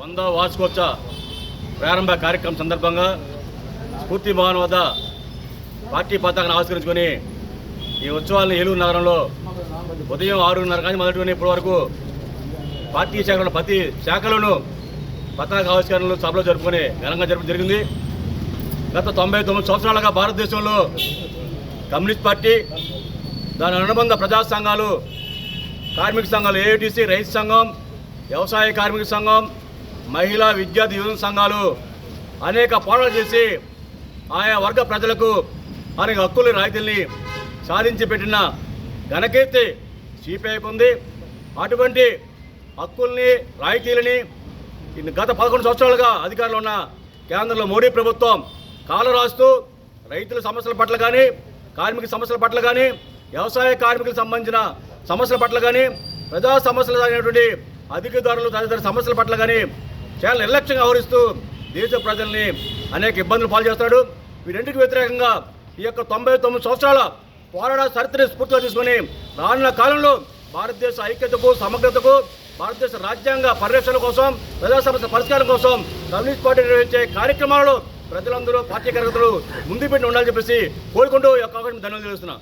100వ వార్షికోత్సవ ప్రారంభ కార్యక్రమం సందర్భంగా స్ఫూర్తి భవన్ వద్ద పార్టీ పతాకాన్ని ఆవిష్కరించుకొని ఈ ఉత్సవాలను ఏలూరు నగరంలో ఉదయం 6:30 కానీ మొదలుకొని ఇప్పటి వరకు పార్టీ శాఖలో ప్రతి శాఖలోనూ పతాక ఆవిష్కరణలు సభలో జరుపుకొని ఘనంగా జరపడం జరిగింది. గత 99 సంవత్సరాలుగా భారతదేశంలో కమ్యూనిస్ట్ పార్టీ, దాని అనుబంధ ప్రజా సంఘాలు, కార్మిక సంఘాలు, ఏఐటీసీ, రైతు సంఘం, వ్యవసాయ కార్మిక సంఘం, మహిళా విద్యార్థి యువజన సంఘాలు అనేక పోరాటాలు చేసి ఆయా వర్గ ప్రజలకు అనేక హక్కులు రాయితీల్ని సాధించి పెట్టిన ఘనకీర్తి సిపిఐకి ఉంది. అటువంటి హక్కుల్ని రాయితీలని గత 11 సంవత్సరాలుగా అధికారంలో ఉన్న కేంద్రంలో మోడీ ప్రభుత్వం కాలరాస్తూ రైతుల సమస్యల పట్ల కానీ, కార్మిక సమస్యల పట్ల కానీ, వ్యవసాయ కార్మికులకు సంబంధించిన సమస్యల పట్ల కానీ, ప్రజా సమస్యలు సాగినటువంటి అధిక ధరలు తదితర సమస్యల పట్ల కానీ చాలా నిర్లక్ష్యంగా వ్యవహరిస్తూ దేశ ప్రజల్ని అనేక ఇబ్బందులు పాలు చేస్తాడు. వీరింటికి వ్యతిరేకంగా ఈ యొక్క 99 సంవత్సరాల పోరాట చరిత్రని స్ఫూర్తిగా తీసుకొని రానున్న కాలంలో భారతదేశ ఐక్యతకు, సమగ్రతకు, భారతదేశ రాజ్యాంగ పరిరక్షణ కోసం, ప్రజా సమస్యల పరిష్కారం కోసం కమ్యూనిస్ట్ పార్టీ నిర్వహించే కార్యక్రమాలలో ప్రజలందరూ, పార్టీ కార్యకర్తలు ముందు పెట్టి ఉండాలని చెప్పేసి కోరుకుంటూ ఈ యొక్క అవకాశం ధన్యవాదాలు తెలుస్తున్నా.